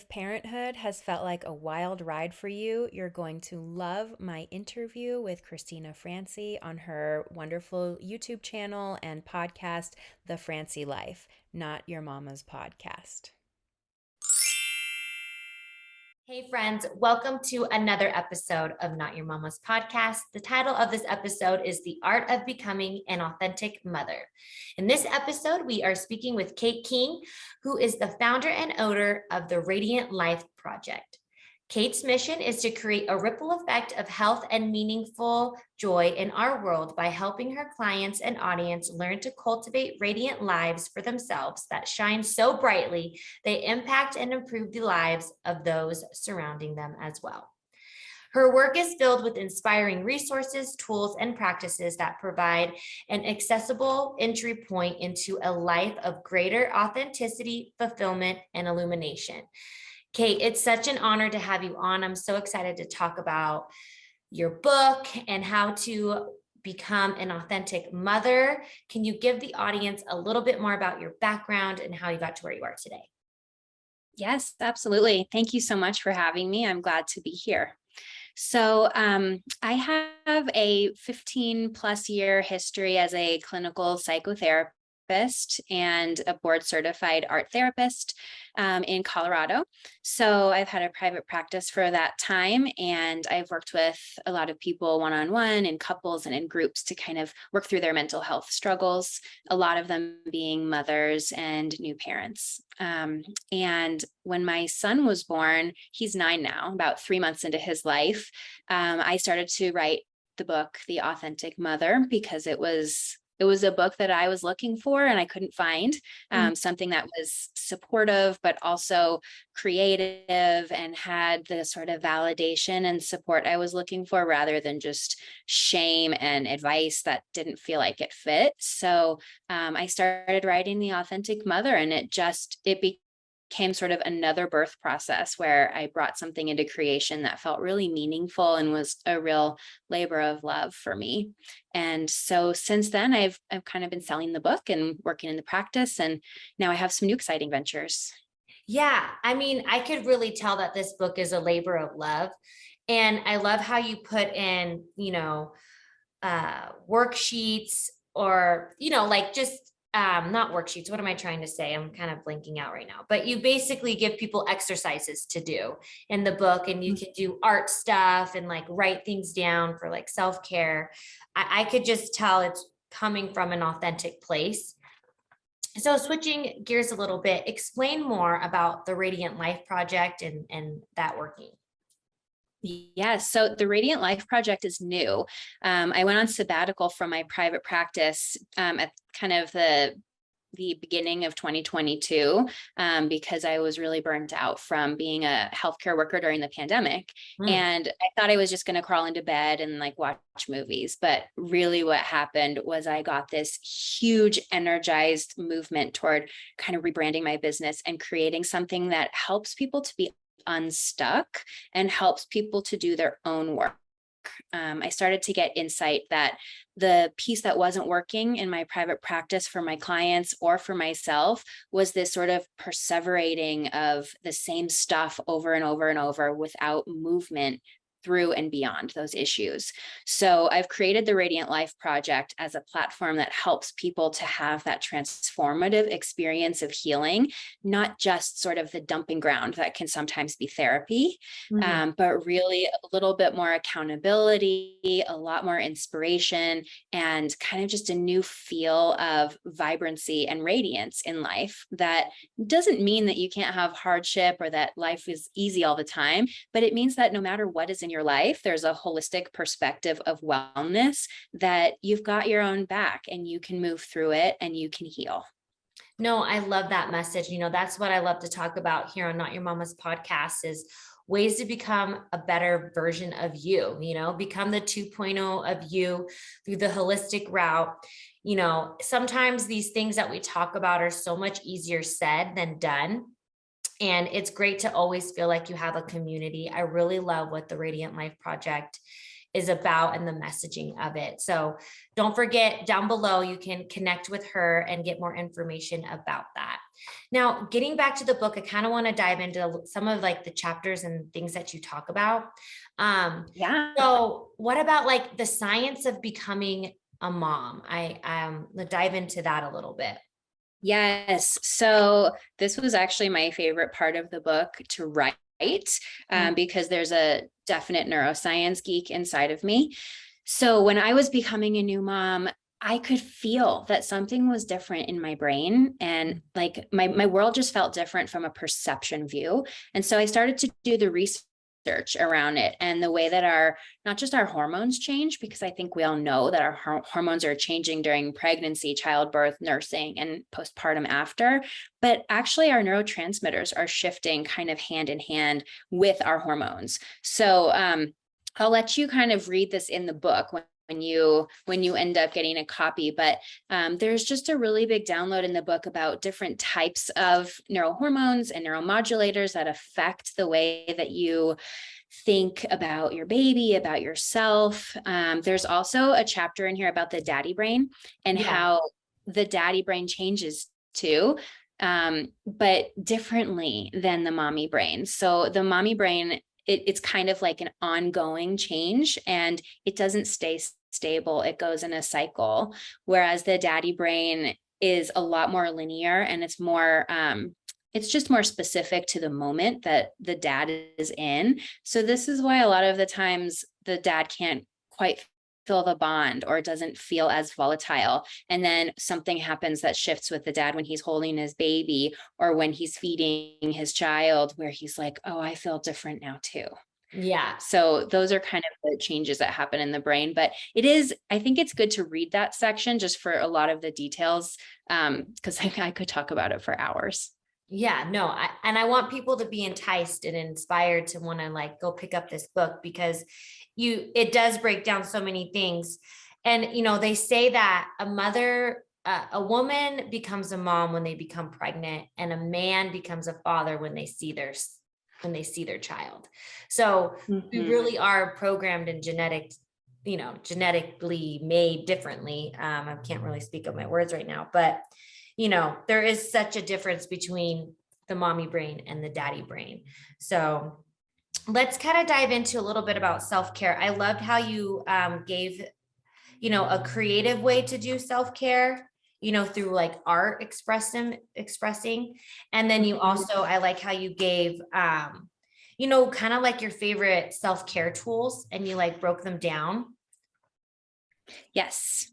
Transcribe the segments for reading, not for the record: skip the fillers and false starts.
parenthood has felt like a wild ride for you, you're going to love my interview with Cristina Francy on her wonderful YouTube channel and podcast, The Francy Life, Not Your Mama's Podcast. Hey friends, welcome to another episode of Not Your Mama's Podcast. The title of this episode is The Art of Becoming an Authentic Mother. In this episode, we are speaking with Kate King, who is the founder and owner of the Radiant Life Project. Kate's mission is to create a ripple effect of health and meaningful joy in our world by helping her clients and audience learn to cultivate radiant lives for themselves that shine so brightly they impact and improve the lives of those surrounding them as well. Her work is filled with inspiring resources, tools, and practices that provide an accessible entry point into a life of greater authenticity, fulfillment, and illumination. Kate, it's such an honor to have you on. I'm so excited to talk about your book and how to become an authentic mother. Can you give the audience a little bit more about your background and how you got to where you are today? Yes, absolutely. Thank you so much for having me. I'm glad to be here. So I have a 15 plus year history as a clinical psychotherapist and a board certified art therapist in Colorado. So I've had a private practice for that time, and I've worked with a lot of people one-on-one in couples and in groups to kind of work through their mental health struggles, a lot of them being mothers and new parents. And when my son was born, he's 9 now, about 3 months into his life, I started to write the book, The Authentic Mother, because it was a book that I was looking for and I couldn't find, something that was supportive, but also creative and had the sort of validation and support I was looking for, rather than just shame and advice that didn't feel like it fit. So I started writing The Authentic Mother, and it became sort of another birth process where I brought something into creation that felt really meaningful and was a real labor of love for me. And so since then, I've kind of been selling the book and working in the practice, and now I have some new exciting ventures. Yeah, I mean, I could really tell that this book is a labor of love. And I love how you put in, worksheets or, like just not worksheets. What am I trying to say? I'm kind of blinking out right now, but you basically give people exercises to do in the book, and you can do art stuff and like write things down for like self-care. I could just tell it's coming from an authentic place. So switching gears a little bit, explain more about the Radiant Life Project and that working. Yes. So the Radiant Life Project is new. I went on sabbatical from my private practice at kind of the beginning of 2022 because I was really burnt out from being a healthcare worker during the pandemic. And I thought I was just going to crawl into bed and like watch movies. But really what happened was I got this huge energized movement toward kind of rebranding my business and creating something that helps people to be unstuck and helps people to do their own work. I started to get insight that the piece that wasn't working in my private practice for my clients or for myself was this sort of perseverating of the same stuff over and over and over without movement through and beyond those issues. So I've created the Radiant Life Project as a platform that helps people to have that transformative experience of healing, not just sort of the dumping ground that can sometimes be therapy, but really a little bit more accountability, a lot more inspiration, and kind of just a new feel of vibrancy and radiance in life. That doesn't mean that you can't have hardship or that life is easy all the time, but it means that no matter what is in your life, there's a holistic perspective of wellness, that you've got your own back and you can move through it and you can heal. No, I love that message. That's what I love to talk about here on Not Your Mama's Podcast is ways to become a better version of you, become the 2.0 of you through the holistic route. Sometimes these things that we talk about are so much easier said than done. And it's great to always feel like you have a community. I really love what the Radiant Life Project is about and the messaging of it. So don't forget, down below, you can connect with her and get more information about that. Now, getting back to the book, I kind of want to dive into some of like the chapters and things that you talk about. Yeah. So what about like the science of becoming a mom? Let's dive into that a little bit. Yes. So this was actually my favorite part of the book to write, because there's a definite neuroscience geek inside of me. So when I was becoming a new mom, I could feel that something was different in my brain, and like my world just felt different from a perception view. And so I started to do the research around it and the way that not just our hormones change, because I think we all know that our hormones are changing during pregnancy, childbirth, nursing, and postpartum after, but actually our neurotransmitters are shifting kind of hand in hand with our hormones. So I'll let you kind of read this in the book when you end up getting a copy, but there's just a really big download in the book about different types of neurohormones and neuromodulators that affect the way that you think about your baby, about yourself. There's also a chapter in here about the daddy brain and how the daddy brain changes too, but differently than the mommy brain. So the mommy brain, it's kind of like an ongoing change, and it doesn't stay stable. It goes in a cycle, whereas the daddy brain is a lot more linear, and it's just more specific to the moment that the dad is in. So this is why a lot of the times the dad can't quite feel the bond, or doesn't feel as volatile. And then something happens that shifts with the dad when he's holding his baby or when he's feeding his child, where he's like, oh, I feel different now too. Yeah. So those are kind of the changes that happen in the brain, but I think it's good to read that section just for a lot of the details, because I could talk about it for hours. Yeah, no, I want people to be enticed and inspired to want to like go pick up this book, because it does break down so many things. And, they say that a woman becomes a mom when they become pregnant, and a man becomes a father when they see their child. So we really are programmed and genetically made differently. I can't really speak of my words right now, but there is such a difference between the mommy brain and the daddy brain. So let's kind of dive into a little bit about self-care. I loved how you gave, a creative way to do self-care, through like art expressing. And then you also, I like how you gave, kind of like your favorite self-care tools, and you like broke them down. Yes.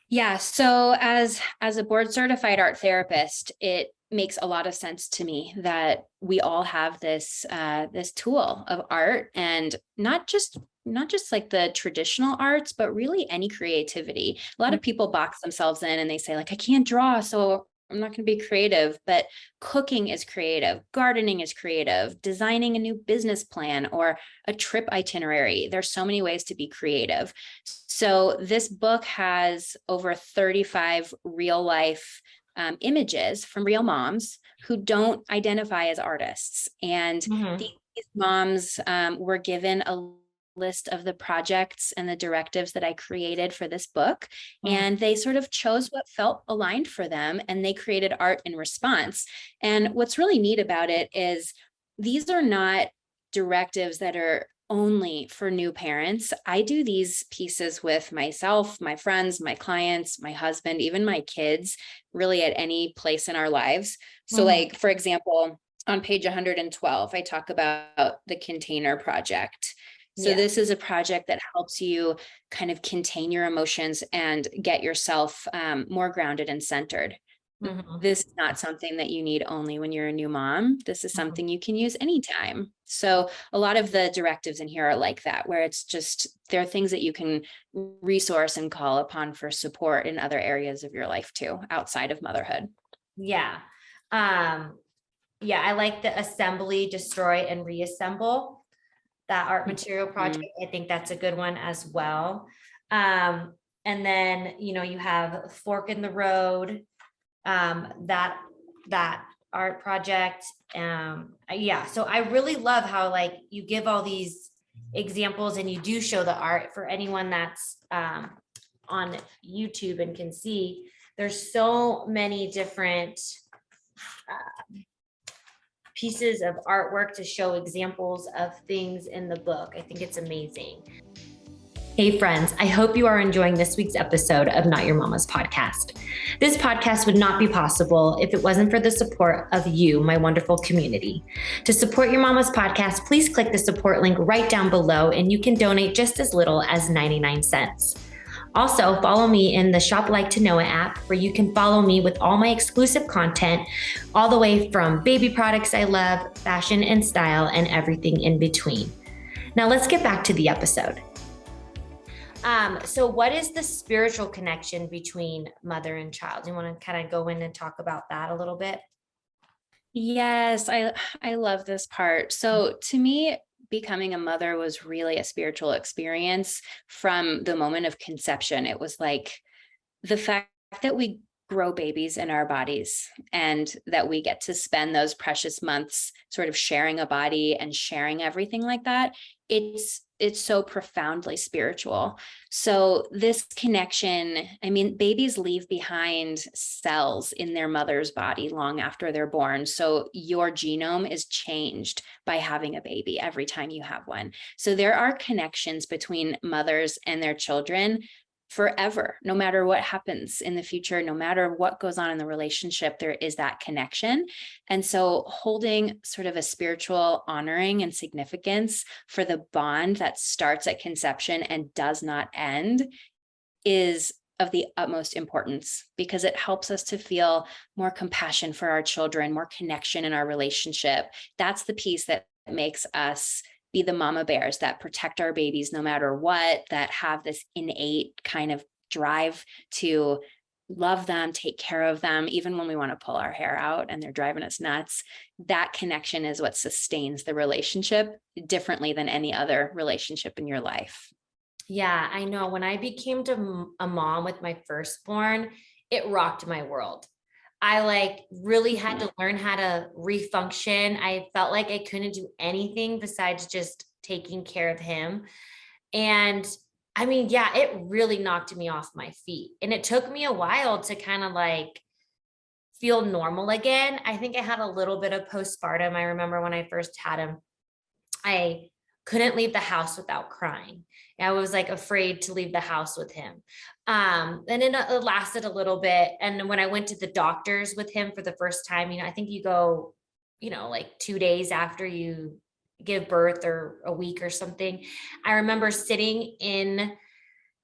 Yeah. So as a board certified art therapist, it makes a lot of sense to me that we all have this tool of art, and not just like the traditional arts, but really any creativity. A lot of people box themselves in and they say like, I can't draw, so I'm not going to be creative. But cooking is creative, gardening is creative, designing a new business plan or a trip itinerary. There's so many ways to be creative. So this book has over 35 real life images from real moms who don't identify as artists. And these moms were given a list of the projects and the directives that I created for this book. And they sort of chose what felt aligned for them, and they created art in response. And what's really neat about it is these are not directives that are only for new parents. I do these pieces with myself, my friends, my clients, my husband, even my kids, really at any place in our lives. So like, for example, on page 112, I talk about the container project. So this is a project that helps you kind of contain your emotions and get yourself more grounded and centered. This is not something that you need only when you're a new mom. This is something you can use anytime. So a lot of the directives in here are like that, where it's just, there are things that you can resource and call upon for support in other areas of your life too, outside of motherhood. Yeah. I like the assembly, destroy, and reassemble, that art material project. I think that's a good one as well. And then, you have fork in the road, that art project. So I really love how like you give all these examples, and you do show the art for anyone that's on YouTube and can see there's so many different pieces of artwork to show examples of things in the book. I think it's amazing. Hey friends, I hope you are enjoying this week's episode of Not Your Mama's podcast. This podcast would not be possible if it wasn't for the support of you, my wonderful community. To support Your Mama's podcast, please click the support link right down below and you can donate just as little as 99 cents. Also, follow me in the Shop Like to Know It app, where you can follow me with all my exclusive content, all the way from baby products I love, fashion and style, and everything in between. Now let's get back to the episode. So what is the spiritual connection between mother and child? You want to kind of go in and talk about that a little bit? Yes, I love this part. So to me, becoming a mother was really a spiritual experience from the moment of conception. It was like the fact that we grow babies in our bodies and that we get to spend those precious months sort of sharing a body and sharing everything like that. It's so profoundly spiritual. So this connection, I mean, babies leave behind cells in their mother's body long after they're born. So your genome is changed by having a baby every time you have one. So there are connections between mothers and their children forever, no matter what happens in the future, no matter what goes on in the relationship, there is that connection. And so holding sort of a spiritual honoring and significance for the bond that starts at conception and does not end is of the utmost importance, because it helps us to feel more compassion for our children, more connection in our relationship. That's the piece that makes us be the mama bears that protect our babies no matter what, that have this innate kind of drive to love them, take care of them, even when we want to pull our hair out and they're driving us nuts. That connection is what sustains the relationship differently than any other relationship in your life. Yeah, I know. When I became a mom with my firstborn, it rocked my world. I really had to learn how to refunction. I felt like I couldn't do anything besides just taking care of him. And I mean, yeah, it really knocked me off my feet. And it took me a while to kind of feel normal again. I think I had a little bit of postpartum. I remember when I first had him, I couldn't leave the house without crying. I was afraid to leave the house with him. And it lasted a little bit. And when I went to the doctors with him for the first time, I think you go, 2 days after you give birth or a week or something. I remember sitting in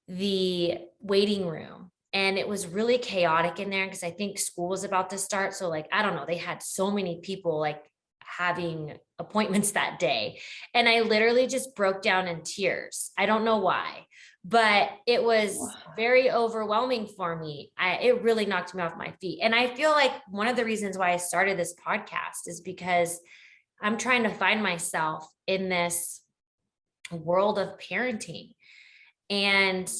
the waiting room and it was really chaotic in there because I think school was about to start. So I don't know, they had so many people having appointments that day. And I literally just broke down in tears. I don't know why, but it was very overwhelming for me. It really knocked me off my feet. And I feel like one of the reasons why I started this podcast is because I'm trying to find myself in this world of parenting and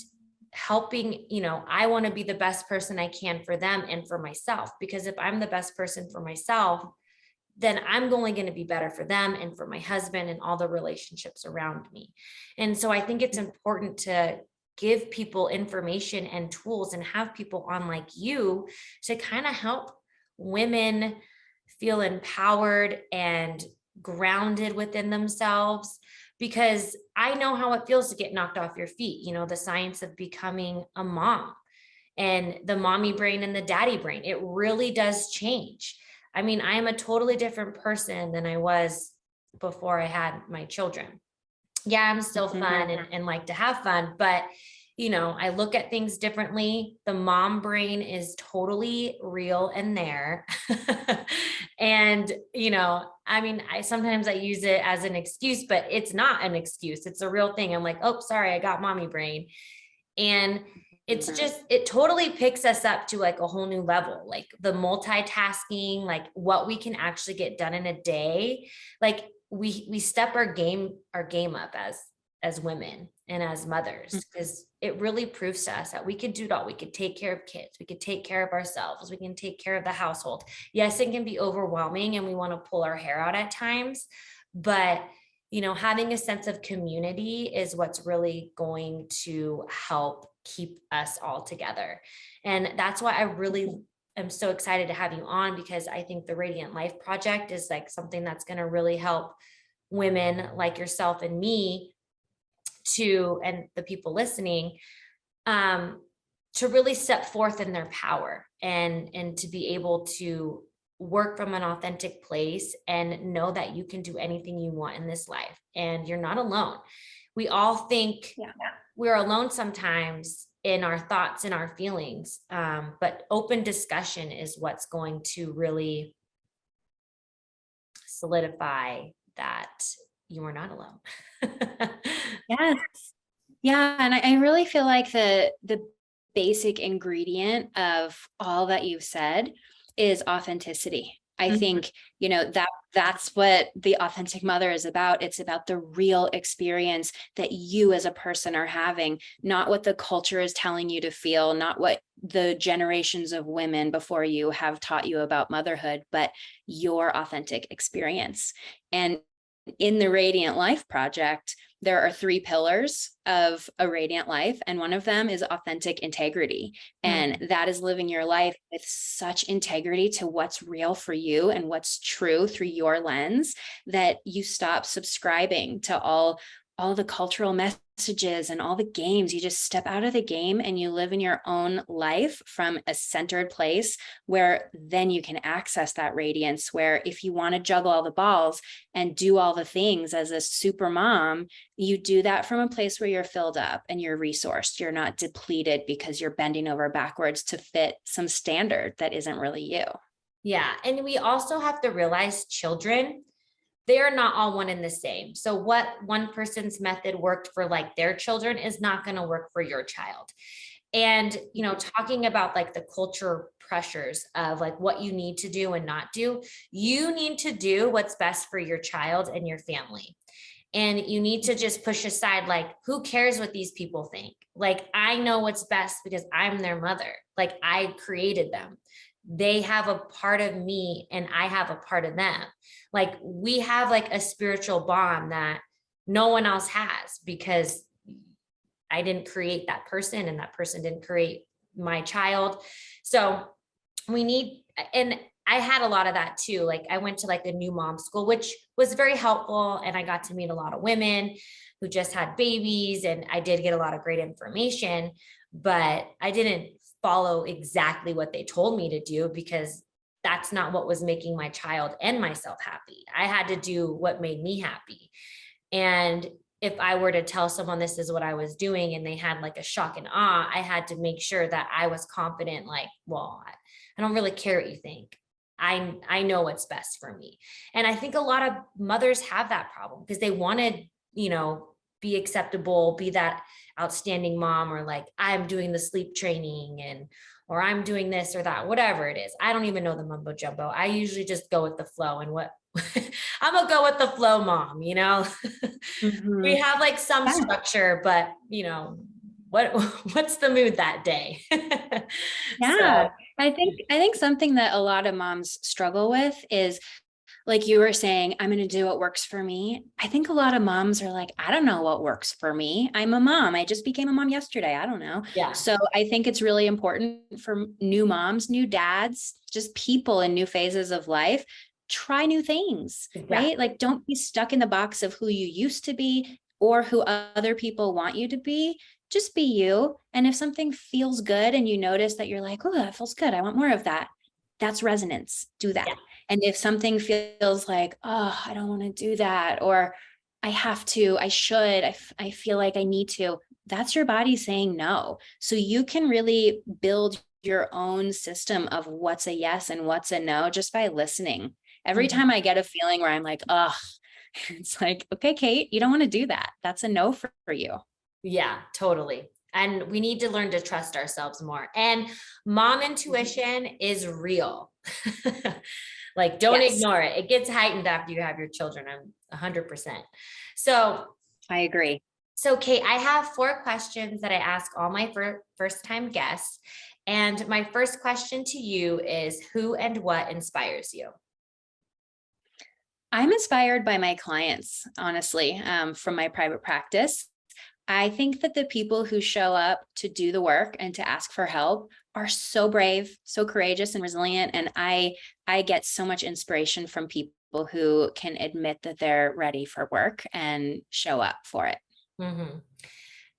helping, I want to be the best person I can for them and for myself, because if I'm the best person for myself, then I'm only going to be better for them and for my husband and all the relationships around me. And so I think it's important to give people information and tools and have people on like you to kind of help women feel empowered and grounded within themselves, because I know how it feels to get knocked off your feet. The science of becoming a mom and the mommy brain and the daddy brain, it really does change. I mean, I am a totally different person than I was before I had my children. Yeah, I'm still fun and like to have fun, but I look at things differently. The mom brain is totally real and there. And, I mean, sometimes I use it as an excuse, but it's not an excuse. It's a real thing. I'm like, oh, sorry, I got mommy brain. And it's just, it totally picks us up to a whole new level, the multitasking, what we can actually get done in a day. We step our game up as women and as mothers, because it really proves to us that we can do it all. We can take care of kids. We can take care of ourselves. We can take care of the household. Yes, it can be overwhelming and we want to pull our hair out at times, but having a sense of community is what's really going to help keep us all together. And that's why I really am so excited to have you on, because I think the Radiant Life Project is like something that's going to really help women like yourself and me to, and the people listening, um, to really step forth in their power, and to be able to work from an authentic place and know that you can do anything you want in this life and you're not alone. We all think we're alone sometimes in our thoughts and our feelings, but open discussion is what's going to really solidify that you are not alone. Yes. Yeah. And I really feel like the basic ingredient of all that you've said is authenticity. I think, that's what the authentic mother is about. It's about the real experience that you as a person are having, not what the culture is telling you to feel, not what the generations of women before you have taught you about motherhood, but your authentic experience. And in the Radiant Life Project, there are 3 pillars of a radiant life, and one of them is authentic integrity. And that is living your life with such integrity to what's real for you and what's true through your lens, that you stop subscribing to all the cultural messages and all the games. You just step out of the game and you live in your own life from a centered place, where then you can access that radiance, where if you want to juggle all the balls and do all the things as a super mom, you do that from a place where you're filled up and you're resourced. You're not depleted because you're bending over backwards to fit some standard that isn't really you. Yeah. And we also have to realize children, they are not all one and the same. So what one person's method worked for like their children is not going to work for your child. And, talking about like the culture pressures of like what you need to do and not do, you need to do what's best for your child and your family. And you need to just push aside, like, who cares what these people think? Like, I know what's best because I'm their mother. Like, I created them. They have a part of me and I have a part of them. Like, we have like a spiritual bond that no one else has, because I didn't create that person and that person didn't create my child. So we need, and I had a lot of that too. Like, I went to like a new mom school, which was very helpful. And I got to meet a lot of women who just had babies, and I did get a lot of great information, but I didn't follow exactly what they told me to do, because that's not what was making my child and myself happy. I had to do what made me happy. And if I were to tell someone this is what I was doing and they had like a shock and awe, I had to make sure that I was confident, like, well, I don't really care what you think. I know what's best for me. And I think a lot of mothers have that problem because they want to, be acceptable, be that outstanding mom, or like, I'm doing the sleep training, or I'm doing this or that, whatever it is. I don't even know the mumbo jumbo. I usually just go with the flow, and what I'm gonna go with the flow mom, we have like some structure, but what's the mood that day? Yeah. So, I think something that a lot of moms struggle with is, like you were saying, I'm going to do what works for me. I think a lot of moms are like, I don't know what works for me. I'm a mom. I just became a mom yesterday. I don't know. yeah. So I think it's really important for new moms, new dads, just people in new phases of life, try new things, right? Like, don't be stuck in the box of who you used to be or who other people want you to be. Just be you. And if something feels good and you notice that you're like, oh, that feels good, I want more of that, that's resonance. Do that. Yeah. And if something feels like, oh, I don't want to do that, or I have to, I should, I feel like I need to, that's your body saying no. So you can really build your own system of what's a yes and what's a no just by listening. Every time I get a feeling where I'm like, oh, it's like, okay, Kate, you don't want to do that. That's a no for you. Yeah, totally. And we need to learn to trust ourselves more. And mom intuition is real. Like, don't ignore it. It gets heightened after you have your children. I'm 100%. So I agree. So, Kate, I have 4 questions that I ask all my first time guests. And my first question to you is, who and what inspires you? I'm inspired by my clients, honestly, from my private practice. I think that the people who show up to do the work and to ask for help are so brave, so courageous and resilient. And I get so much inspiration from people who can admit that they're ready for work and show up for it. Mm-hmm.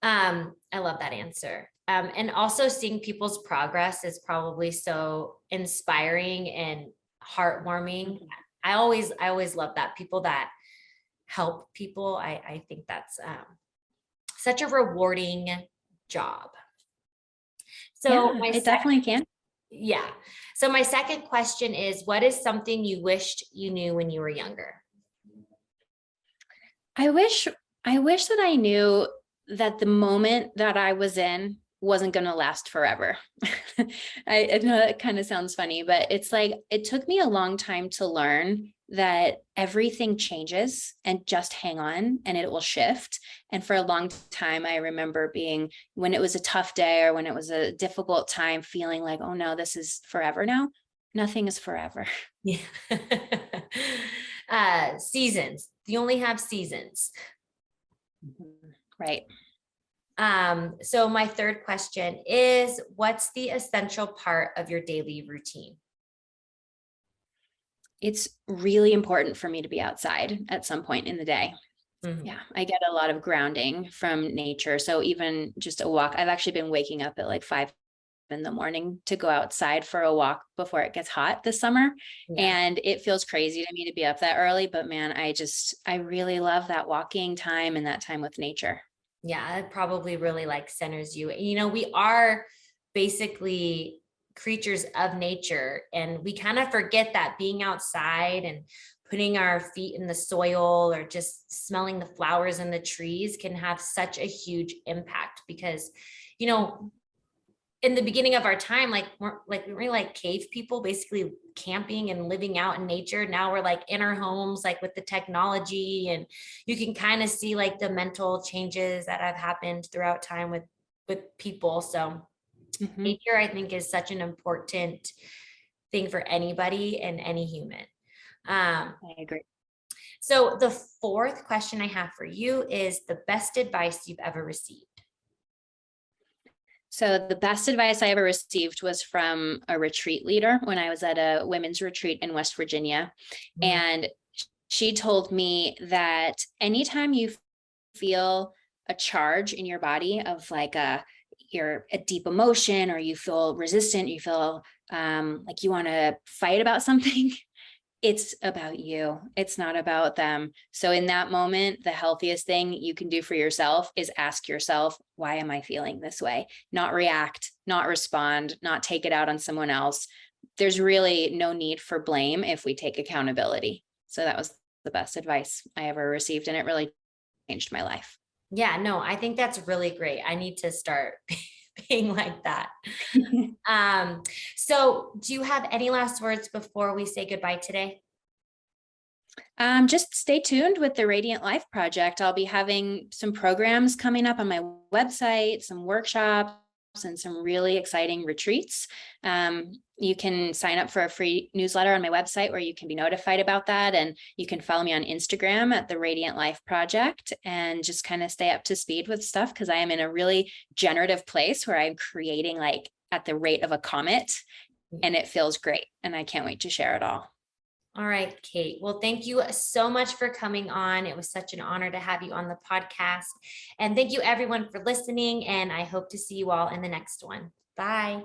I love that answer. And also seeing people's progress is probably so inspiring and heartwarming. Mhm. I always love that. People that help people. I think that's such a rewarding job. So Yeah, my it definitely can. yeah. So my second question is, what is something you wished you knew when you were younger? I wish that I knew that the moment that I was in wasn't going to last forever. I know that kind of sounds funny, but it's like, it took me a long time to learn that everything changes and just hang on and it will shift. And for a long time, I remember being, when it was a tough day or when it was a difficult time, feeling like, oh no, this is forever now. Nothing is forever. Yeah. Seasons. You only have seasons. Right. So my third question is, what's the essential part of your daily routine? It's really important for me to be outside at some point in the day. Mhm. Yeah, I get a lot of grounding from nature. So even just a walk, I've actually been waking up at like 5 in the morning to go outside for a walk before it gets hot this summer. Yeah. And it feels crazy to me to be up that early, but man, I really love that walking time and that time with nature. Yeah, it probably really like centers you. You know, we are basically creatures of nature, and we kind of forget that being outside and putting our feet in the soil or just smelling the flowers and the trees can have such a huge impact because, you know, in the beginning of our time, we were like cave people, basically camping and living out in nature. Now we're like in our homes, like with the technology, and you can kind of see like the mental changes that have happened throughout time with people. So Mhm. nature, I think, is such an important thing for anybody and any human. I agree. So the fourth question I have for you is the best advice you've ever received. So the best advice I ever received was from a retreat leader when I was at a women's retreat in West Virginia. Mm. And she told me that anytime you feel a charge in your body of like a deep emotion, or you feel resistant, you feel like you want to fight about something, it's about you. It's not about them. So in that moment, the healthiest thing you can do for yourself is ask yourself, why am I feeling this way? Not react, not respond, not take it out on someone else. There's really no need for blame if we take accountability. So that was the best advice I ever received, and it really changed my life. Yeah, no, I think that's really great. I need to start being like that. So do you have any last words before we say goodbye today? Just stay tuned with the Radiant Life Project. I'll be having some programs coming up on my website, some workshops, and some really exciting retreats. You can sign up for a free newsletter on my website where you can be notified about that. And you can follow me on Instagram at the Radiant Life Project and just kind of stay up to speed with stuff, because I am in a really generative place where I'm creating like at the rate of a comet, and it feels great. And I can't wait to share it all. All right, Kate. Well, thank you so much for coming on. It was such an honor to have you on the podcast. And thank you everyone for listening. And I hope to see you all in the next one. Bye.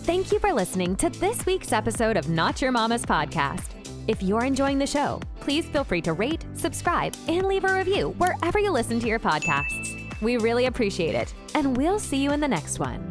Thank you for listening to this week's episode of Not Your Mama's Podcast. If you're enjoying the show, please feel free to rate, subscribe, and leave a review wherever you listen to your podcasts. We really appreciate it, and we'll see you in the next one.